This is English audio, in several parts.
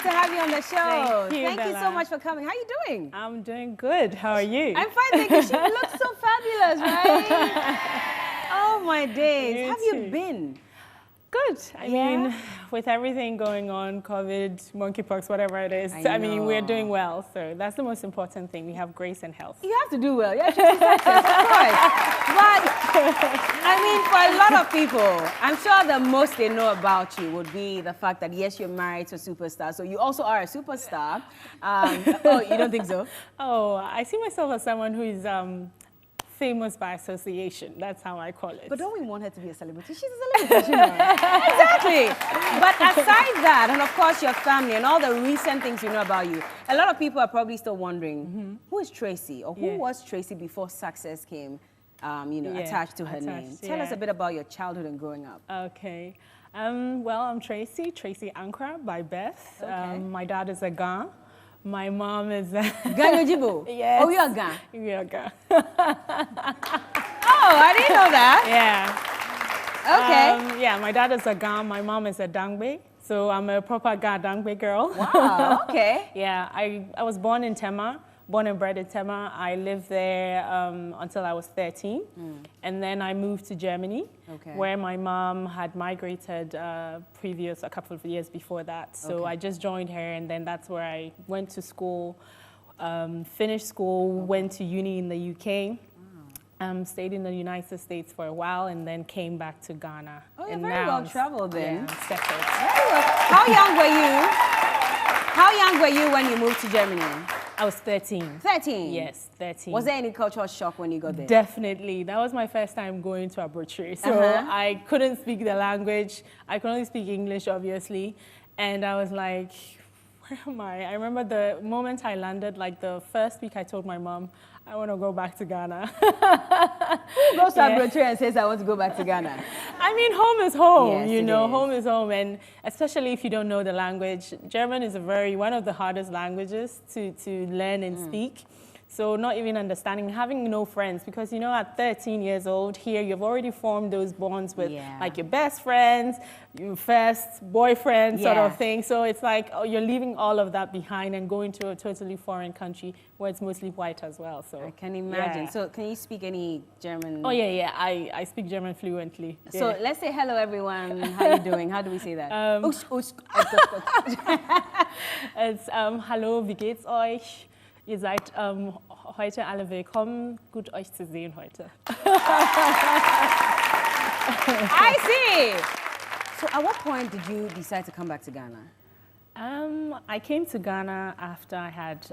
good to have you on the show. Thank you, so Bella. much for coming. How are you doing? I'm doing good. How are you? I'm fine, thank you. She looks so fabulous, right? Oh, my days. You How have too. you been? Good. I mean, with everything going on, COVID, monkeypox, whatever it is, I mean, we're doing well. So that's the most important thing. We have grace and health. You have to do well. Yeah, Tracy Sarkcess, of course. But, I mean, for a lot of people, I'm sure the most they know about you would be the fact that, yes, you're married to a superstar. So you also are a superstar. Oh, you don't think so? Oh, I see myself as someone who is famous by association. That's how I call it. But don't we want her to be a celebrity? She's a celebrity, you know. Exactly. But aside that, and of course your family and all the recent things you know about you, a lot of people are probably still wondering, who is Tracy? Or who was Tracy before Sarkcess came, attached to her name? Tell us a bit about your childhood and growing up. Okay. Well, I'm Tracy Ankra by birth. Okay. My dad is a Ga. My mom is Ganyo Jibo? Yes. Oh, you're a Ga? You're a Ga. Oh, I didn't know that. Yeah. Okay. Yeah, my dad is a Ga, my mom is a Dangbe. So I'm a proper Ga Dangbe girl. Wow, okay. Yeah, I was born in Tema, born and bred in Tema. I lived there until I was 13. And then I moved to Germany, where my mom had migrated a couple of years before that. So I just joined her, and then that's where I went to school, finished school, went to uni in the UK. Stayed in the United States for a while and then came back to Ghana. Oh, you're very well traveled then. Yeah, settled. Very well. How young were you? How young were you when you moved to Germany? I was 13. 13? Yes, 13. Was there any cultural shock when you got there? Definitely. That was my first time going to a brochure. So I couldn't speak the language. I could only speak English, obviously. And I was like, where am I? I remember the moment I landed, like the first week I told my mom, I want to go back to Ghana. Who goes to a brochure and says, I want to go back to Ghana? I mean, home is home, Yes, you know, is. home is home. And especially if you don't know the language, German is one of the hardest languages to learn and speak. So not even understanding, having no friends, because, you know, at 13 years old here, you've already formed those bonds with like your best friends, your first boyfriend sort of thing. So it's like, oh, you're leaving all of that behind and going to a totally foreign country where it's mostly white as well. So I can imagine. So can you speak any German? Oh, yeah. I speak German fluently. So let's say hello, everyone. How you doing? How do we say that? It's hallo, wie geht's euch? Ihr seid heute alle willkommen. Gut, euch zu sehen heute. I see. So at what point did you decide to come back to Ghana? I came to Ghana after I had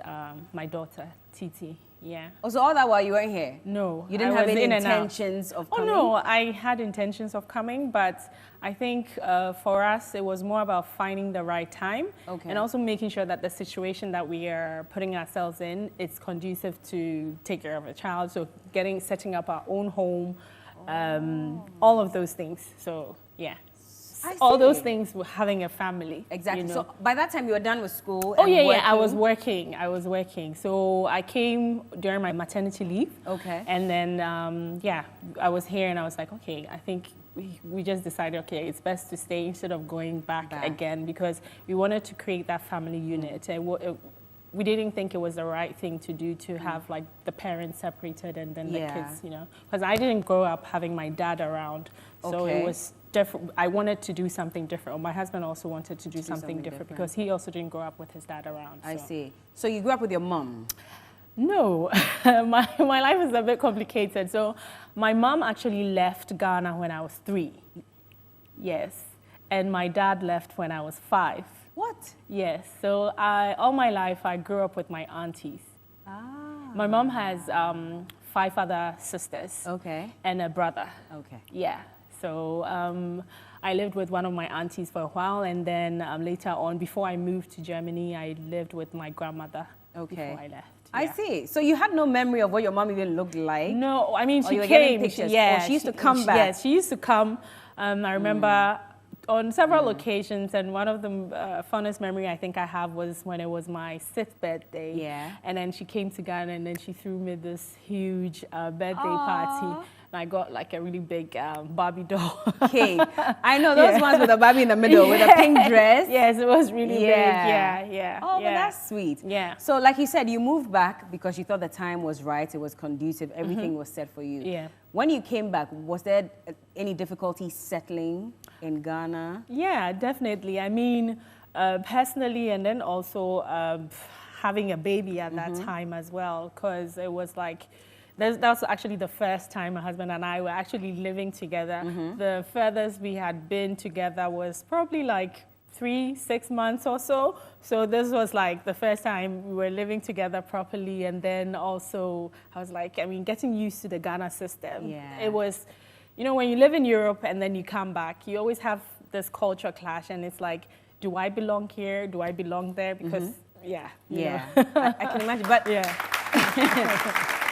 my daughter, Titi. Yeah. Oh, so all that while you weren't here? No. You didn't have any intentions of coming? Oh, no. I had intentions of coming, but I think for us, it was more about finding the right time and also making sure that the situation that we are putting ourselves in is conducive to take care of a child. So setting up our own home, all of those things. So, yeah. All those things were having a family. Exactly. You know? So by that time you were done with school. Oh, yeah. I was working. So I came during my maternity leave. Okay. And then, I was here and I was like, okay, I think we just decided, okay, it's best to stay instead of going back again, because we wanted to create that family unit. And we didn't think it was the right thing to do to have like the parents separated and then the kids, you know, because I didn't grow up having my dad around. So it was different. I wanted to do something different. My husband also wanted to do something different because he also didn't grow up with his dad around. So. I see. So you grew up with your mom? No, my life is a bit complicated. So my mom actually left Ghana when I was 3. Yes. And my dad left when I was 5. What? Yes. So all my life I grew up with my aunties. My mom has 5 other sisters. Okay. And a brother. Okay. Yeah. So I lived with one of my aunties for a while, and then later on, before I moved to Germany, I lived with my grandmother before I left. I see. So you had no memory of what your mom even looked like? No, I mean, she came. She used to come back. Yes, she used to come. I remember on several occasions, and one of the fondest memory I think I have was when it was my 6th birthday. Yeah. And then she came to Ghana, and then she threw me this huge birthday party. and I got like a really big Barbie doll. Okay, I know those ones with a Barbie in the middle with a pink dress. Yes, it was really big. Yeah. Oh, but that's sweet. Yeah. So like you said, you moved back because you thought the time was right, it was conducive, everything was set for you. Yeah. When you came back, was there any difficulty settling in Ghana? Yeah, definitely. I mean, personally, and then also having a baby at that time as well, because it was like, that was actually the first time my husband and I were actually living together. The furthest we had been together was probably like 3-6 months or so. So this was like the first time we were living together properly. And then also, I was like, I mean, getting used to the Ghana system. Yeah. It was, you know, when you live in Europe and then you come back, you always have this culture clash. And it's like, do I belong here? Do I belong there? Because, you know. I can imagine. But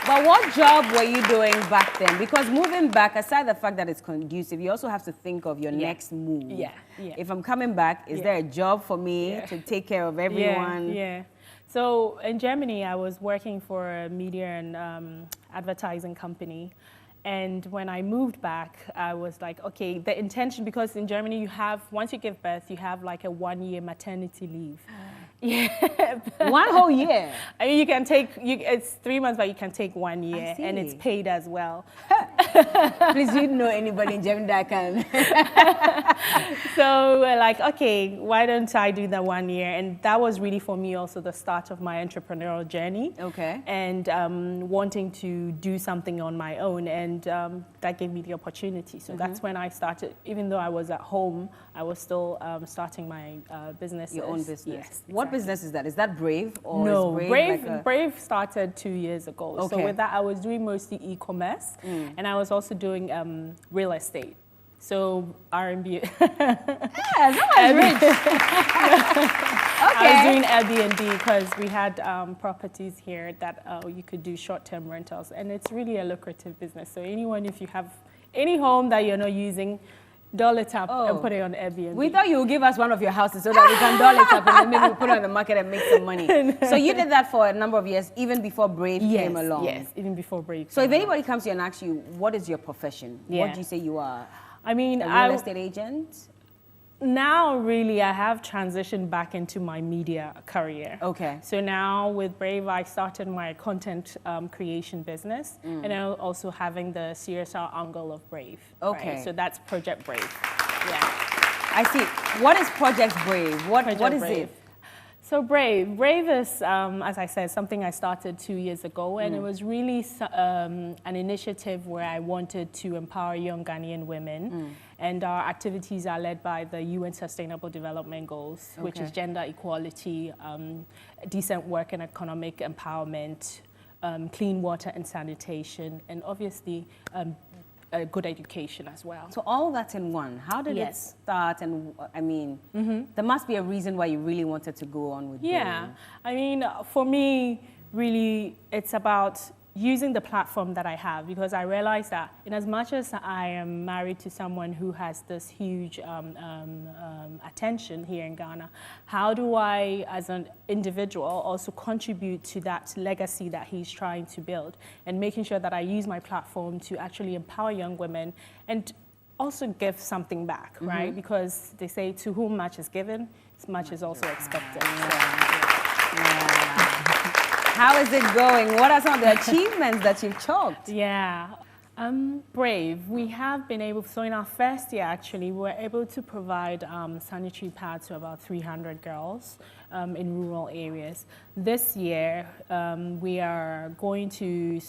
but what job were you doing back then? Because moving back, aside the fact that it's conducive, you also have to think of your next move. If I'm coming back, is there a job for me to take care of everyone? So in Germany, I was working for a media and advertising company. And when I moved back, I was like, okay, the intention, because in Germany you have, once you give birth, you have like a 1-year maternity leave. One whole year? I mean, you can take, it's 3 months, but you can take 1 year, and it's paid as well. Please, do you know anybody in Germany that can? So we're like, okay, why don't I do the 1 year? And that was really for me also the start of my entrepreneurial journey. Okay. And wanting to do something on my own, and that gave me the opportunity. So that's when I started. Even though I was at home, I was still starting my business. Your own business? Yes. Exactly. What business is that? Is that Brave? Or no, is Brave started 2 years ago. Okay. So with that, I was doing mostly e-commerce, and I was also doing real estate. So R&B. Someone's rich. I was doing Airbnb because we had properties here that you could do short-term rentals, and it's really a lucrative business. So anyone, if you have any home that you're not using, doll it up and put it on Airbnb. We thought you would give us one of your houses so that we can doll it up and then maybe we put it on the market and make some money. So you did that for a number of years, even before Brave came along. Yes, even before Brave. So if anybody comes to you and asks you, what is your profession? What do you say you are? I mean, a real estate agent? Now, really, I have transitioned back into my media career. Okay. So now with Brave, I started my content creation business, and I'm also having the CSR angle of Brave. Okay. Right? So that's Project Brave. Yeah. I see. What is Project Brave? What is it? So Brave is, as I said, something I started 2 years ago, and it was really an initiative where I wanted to empower young Ghanaian women, and our activities are led by the UN Sustainable Development Goals, which is gender equality, decent work and economic empowerment, clean water and sanitation, and obviously a good education as well. So all that's in one. How did it start? And I mean, there must be a reason why you really wanted to go on with Brave. I mean, for me, really, it's about using the platform that I have, because I realize that in as much as I am married to someone who has this huge attention here in Ghana, how do I, as an individual, also contribute to that legacy that he's trying to build, and making sure that I use my platform to actually empower young women and also give something back, right? Because they say to whom much is given, much is also expected. How is it going? What are some of the achievements that you've chalked? Brave, we have been able, so in our first year actually, we were able to provide sanitary pads to about 300 girls in rural areas. This year, we are going to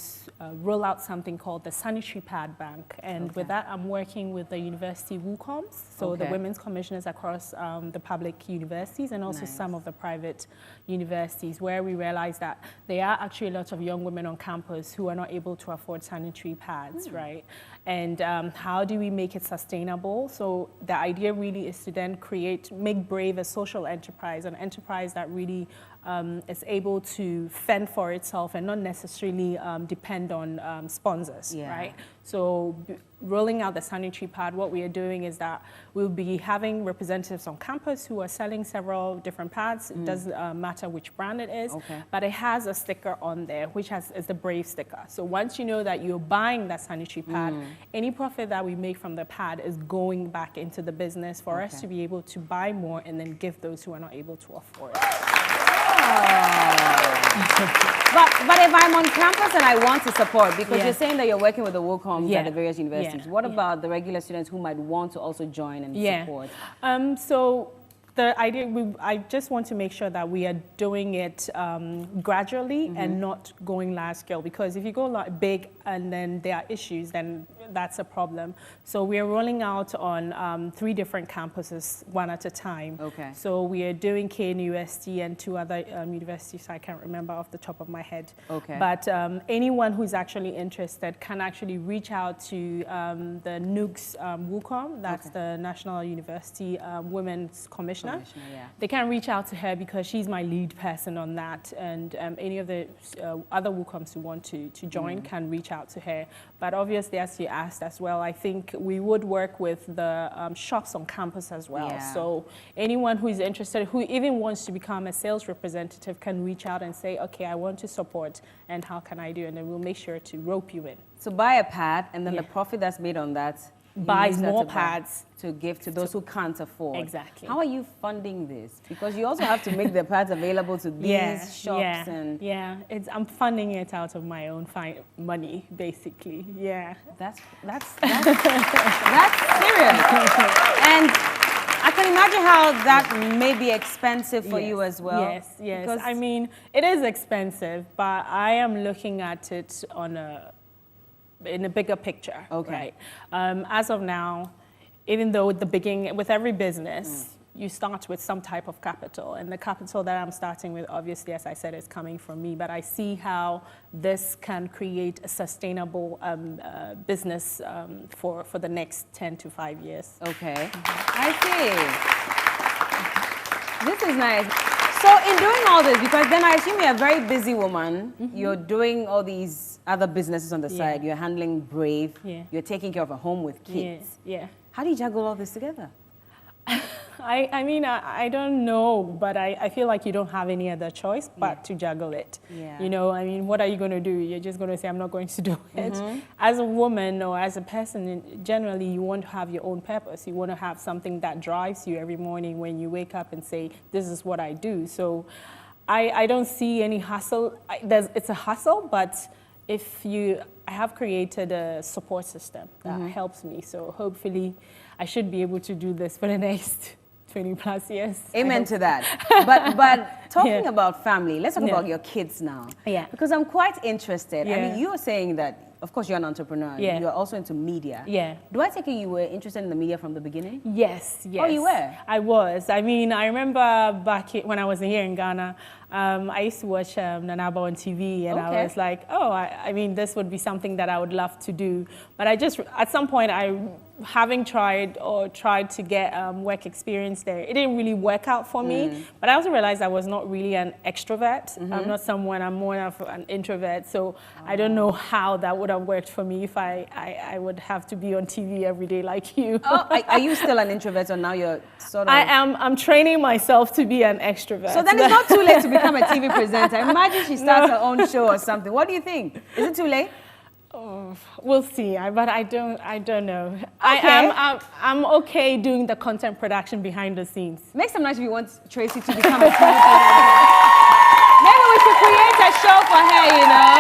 roll out something called the Sanitary Pad Bank. And with that, I'm working with the University WUCOMs, so the women's commissioners across the public universities, and also some of the private universities, where we realize that there are actually a lot of young women on campus who are not able to afford sanitary pads, right? And how do we make it sustainable? So the idea really is to then make Brave a social enterprise, an enterprise that really is able to fend for itself and not necessarily depend on sponsors, right? So rolling out the sanitary pad, what we are doing is that we'll be having representatives on campus who are selling several different pads. It doesn't matter which brand it is, but it has a sticker on there, which is the Brave sticker. So once you know that you're buying that sanitary pad, any profit that we make from the pad is going back into the business for us to be able to buy more and then give those who are not able to afford it. But if I'm on campus and I want to support, because you're saying that you're working with the WOCOMs at the various universities, what about the regular students who might want to also join and support? So the idea, I just want to make sure that we are doing it gradually and not going large scale, because if you go big and then there are issues, then that's a problem. So we are rolling out on 3 different campuses, one at a time. So we are doing KNUST and 2 other universities I can't remember off the top of my head. But anyone who's actually interested can actually reach out to the NUGS WOCOM, that's the National University Women's Commission. They can reach out to her because she's my lead person on that, and any of the other WOCOMs who want to join can reach out to her. But obviously, as you asked as well, I think we would work with the shops on campus as well. So anyone who is interested, who even wants to become a sales representative, can reach out and say, okay, I want to support, and how can I do? And then we'll make sure to rope you in. So buy a pad, and then the profit that's made on that, buys more pads to give to those who can't afford. Exactly. How are you funding this? Because you also have to make the pads available to these shops and I'm funding it out of my own money, basically. That's serious. And I can imagine how that may be expensive for you as well. Yes. Because, I mean, it is expensive, but I am looking at it in a bigger picture, right? As of now, even though at the beginning, with every business, you start with some type of capital, and the capital that I'm starting with, obviously, as I said, is coming from me, but I see how this can create a sustainable business for the next 10 to 5 years. I see. This is nice. So in doing all this, because then I assume you're a very busy woman, you're doing all these other businesses on the side, you're handling Brave, you're taking care of a home with kids. How do you juggle all this together? I mean, I don't know, but I feel like you don't have any other choice but to juggle it. You know, I mean, what are you going to do? You're just going to say, I'm not going to do it. As a woman or as a person, generally, you want to have your own purpose. You want to have something that drives you every morning when you wake up and say, this is what I do. So I don't see any hustle. It's a hustle, but I have created a support system that helps me. So hopefully, I should be able to do this for the next 20 plus years. Amen to that. But talking about family, let's talk about your kids now. Because I'm quite interested. I mean, you were saying that, of course, you're an entrepreneur. You're also into media. Do I take it you were interested in the media from the beginning? Yes. Oh, you were? I was. I mean, I remember back when I was here in Ghana, I used to watch Nanaba on TV, and I was like, oh, I mean, this would be something that I would love to do. But at some point, having tried to get work experience there, it didn't really work out for me. But I also realized I was not really an extrovert. I'm not someone, I'm more of an introvert. So I don't know how that would have worked for me if I would have to be on TV every day like you. Are you still an introvert, or now you're sort of? I'm training myself to be an extrovert. So then it's not too late to become a TV presenter. Imagine she starts her own show or something. What do you think? Is it too late? Oh, we'll see, but I don't know. I'm okay doing the content production behind the scenes. Make some noise if you want Tracy to become a TV presenter. Maybe we should create a show for her, you know.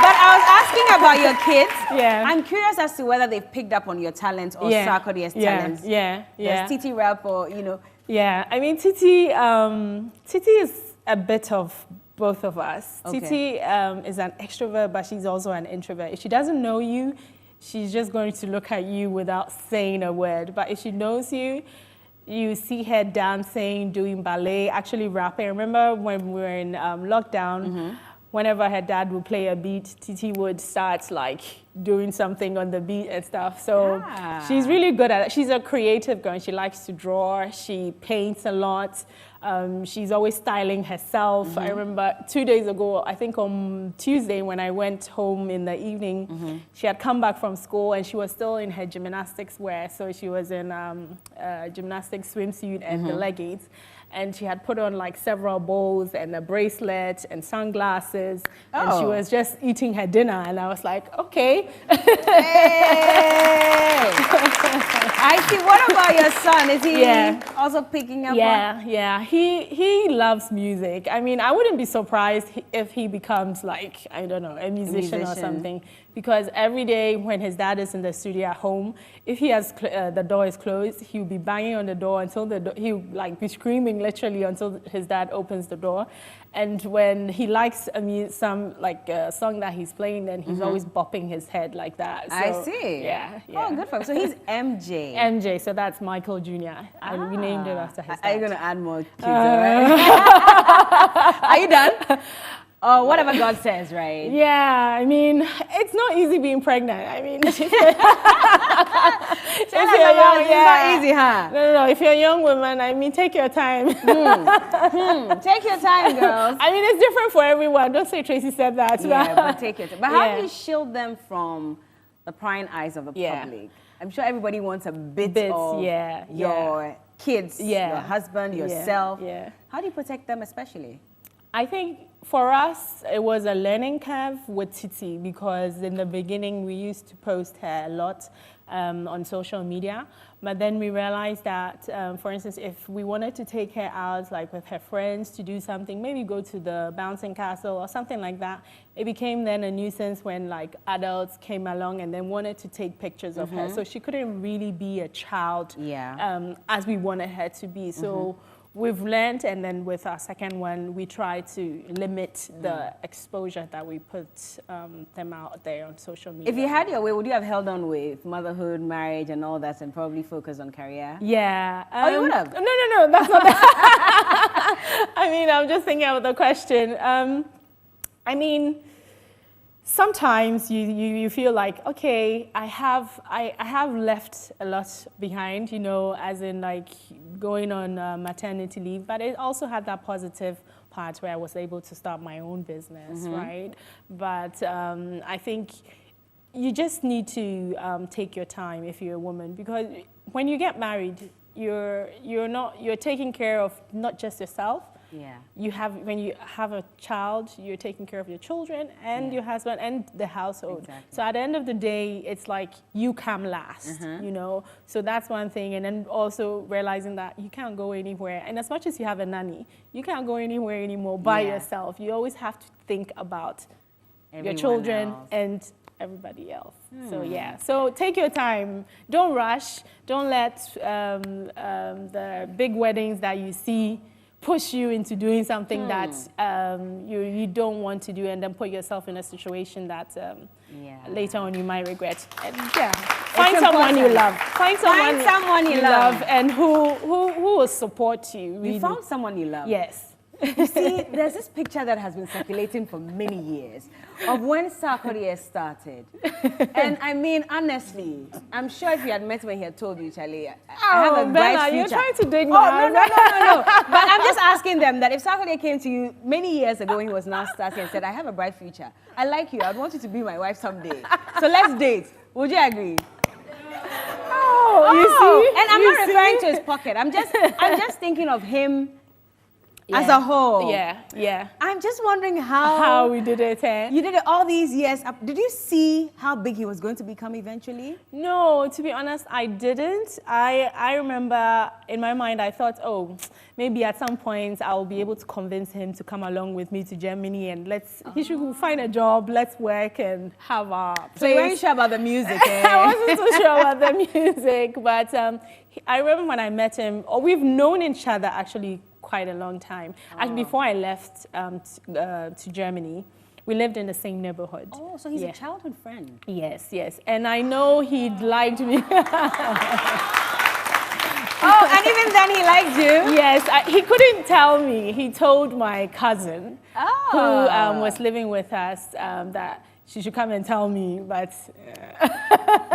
But I was asking about your kids. I'm curious as to whether they've picked up on your talent or Sarkodie's talents. There's TT rap or, you know. I mean, TT is a bit of both of us. TT is an extrovert, but she's also an introvert. If she doesn't know you, she's just going to look at you without saying a word. But if she knows you, you see her dancing, doing ballet, actually rapping. I remember when we were in lockdown, whenever her dad would play a beat, TT would start like doing something on the beat and stuff. So she's really good at it. She's a creative girl. She likes to draw. She paints a lot. She's always styling herself. I remember 2 days ago, I think on Tuesday when I went home in the evening, she had come back from school and she was still in her gymnastics wear. So she was in a gymnastics swimsuit and the leggings. And she had put on like several bowls and a bracelet and sunglasses. And she was just eating her dinner. And I was like, okay. Hey. I see. What about your son? Is he also picking up on? Yeah. He loves music. I mean, I wouldn't be surprised if he becomes like, I don't know, a musician or something. Because every day when his dad is in the studio at home, if he has the door is closed, he'll be banging on the door until he'll like be screaming literally until his dad opens the door. And when he likes some like song that he's playing, then he's always bopping his head like that. So, I see. Yeah. Oh, good for him. So he's MJ. MJ. So that's Michael Jr. And we named it after his dad. Are you gonna add more kids? Are you done? Oh, whatever God says, right? Yeah, I mean, it's not easy being pregnant. I mean, it's not easy, huh? No. If you're a young woman, I mean, take your time. Take your time, girls. I mean, it's different for everyone. Don't say Tracy said that. Yeah, but take your time. But how do you shield them from the prying eyes of the public? I'm sure everybody wants a bit of your kids, your husband, yourself. How do you protect them especially? I think for us, it was a learning curve with Titi because in the beginning, we used to post her a lot on social media. But then we realized that, for instance, if we wanted to take her out like with her friends to do something, maybe go to the bouncing castle or something like that, it became then a nuisance when like adults came along and then wanted to take pictures of her. So she couldn't really be a child as we wanted her to be. So we've learned, and then with our second one, we try to limit the exposure that we put them out there on social media. If you had your way, would you have held on with motherhood, marriage, and all that, and probably focused on career? Yeah. Oh, you would have? No, that's not that. I mean, I'm just thinking about the question. I mean, sometimes you feel like, okay, I have left a lot behind, you know, as in like going on maternity leave, but it also had that positive part where I was able to start my own business, right? But I think you just need to take your time if you're a woman, because when you get married, you're taking care of not just yourself. When you have a child, you're taking care of your children and your husband and the household. So at the end of the day, it's like you come last, you know. So that's one thing. And then also realizing that you can't go anywhere. And as much as you have a nanny, you can't go anywhere anymore by yourself. You always have to think about your children and everybody else. So so take your time. Don't rush. Don't let the big weddings that you see push you into doing something that you don't want to do, and then put yourself in a situation that later on you might regret. And find someone you love. Find someone you love, and who will support you. Really. You found someone you love. Yes. You see, there's this picture that has been circulating for many years of when Sarkodie started. And I mean, honestly, I'm sure if you had met when he had told you, Charlie, I have a bright future. You're trying to dig my no. But I'm just asking them that if Sarkodie came to you many years ago when he was now starting and said, I have a bright future, I like you, I'd want you to be my wife someday. So let's date. Would you agree? You see? And I'm not referring to his pocket. I'm just thinking of him as a whole. I'm just wondering how we did it. You did it all these years. Did you see how big he was going to become eventually? No, to be honest, I didn't. I remember in my mind, I thought, oh, maybe at some point I'll be able to convince him to come along with me to Germany and he should find a job, let's work and have our place. So you weren't sure about the music, eh? I wasn't so sure about the music, but I remember when I met him, we've known each other actually quite a long time. Actually, before I left to Germany, we lived in the same neighborhood. Oh, so he's a childhood friend. Yes. And I know he'd liked me. Oh, and even then he liked you? Yes, he couldn't tell me. He told my cousin, who was living with us, that she should come and tell me, but...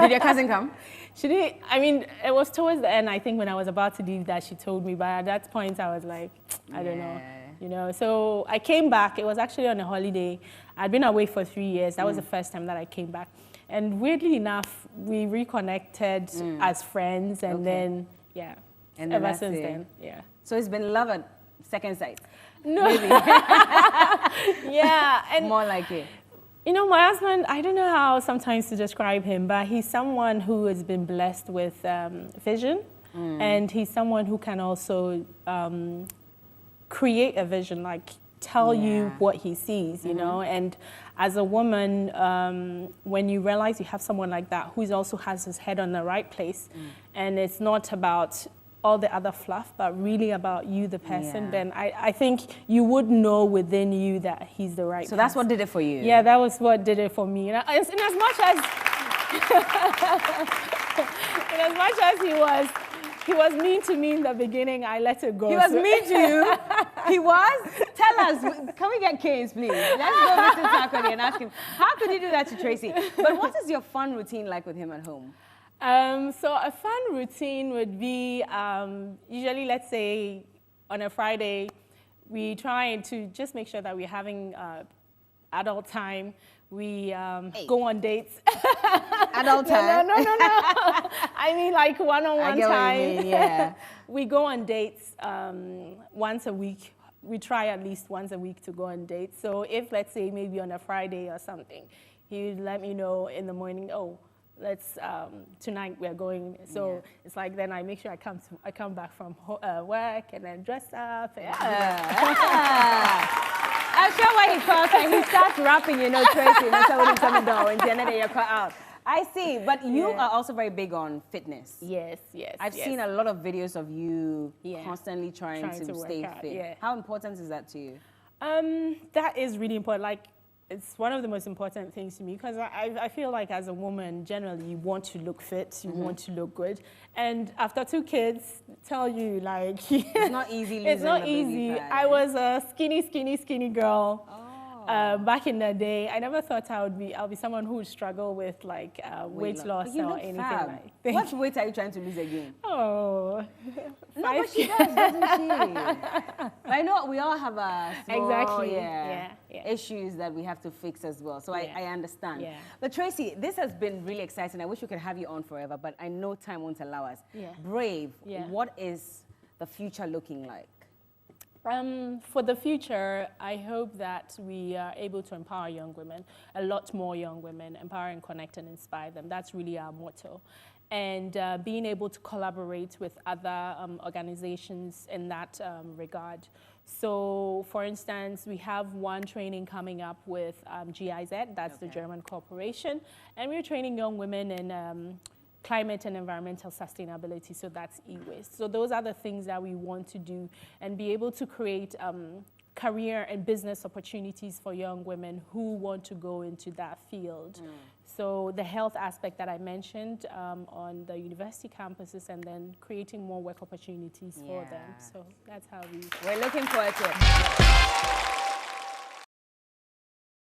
Did your cousin come? She did. I mean, it was towards the end, I think, when I was about to leave that she told me. But at that point, I was like, I don't know. You know, so I came back. It was actually on a holiday. I'd been away for 3 years. That was the first time that I came back. And weirdly enough, we reconnected as friends, and then, yeah, and ever since then, yeah. So it's been love at second sight? No. Maybe. Yeah. And more like it. You know, my husband, I don't know how sometimes to describe him, but he's someone who has been blessed with vision, and he's someone who can also create a vision, like tell you what he sees, you know. And as a woman, when you realize you have someone like that who also has his head on the right place, and it's not about all the other fluff, but really about you, the person, then I think you would know within you that he's the right person. So that's what did it for you? Yeah, that was what did it for me. And as much as, in as much as he was mean to me in the beginning, I let it go. He was mean to you? He was? Tell us, can we get Keynes, please? Let's go visit Sarkodie and ask him, how could you do that to Tracy? But what is your fun routine like with him at home? So a fun routine would be, usually, let's say, on a Friday, we try to just make sure that we're having adult time. We go on dates. Adult time? No. I mean, like one-on-one time. What you mean, yeah. We go on dates once a week. We try at least once a week to go on dates. So if, let's say, maybe on a Friday or something, he would let me know in the morning, oh, let's tonight we're going. So it's like then I make sure I come back from work and then dress up. And I'm sure when he calls and he starts rapping, you know, Tracy, and so when coming down and then you're cut out. I see, but you are also very big on fitness. Yes. I've seen a lot of videos of you constantly trying to stay fit. Yeah. How important is that to you? That is really important. Like, it's one of the most important things to me because I feel like as a woman, generally, you want to look fit, you want to look good. And after 2 kids, tell you, like... It's not easy losing It's not easy. I was a skinny girl. Back in the day. I never thought I'll be someone who would strgle with like weight loss or anything like that. What weight are you trying to lose again? Oh, no, but she does, doesn't she? I know we all have a small, issues that we have to fix as well. So I understand. Yeah. But Tracy, this has been really exciting. I wish we could have you on forever, but I know time won't allow us. Brave. What is the future looking like? For the future, I hope that we are able to empower young women, a lot more young women, empower and connect and inspire them. That's really our motto. And being able to collaborate with other organizations in that regard. So, for instance, we have one training coming up with GIZ, that's the German corporation, and we're training young women in climate and environmental sustainability, so that's e-waste. So those are the things that we want to do and be able to create career and business opportunities for young women who want to go into that field. So the health aspect that I mentioned on the university campuses and then creating more work opportunities for them. So that's how we're looking forward to it.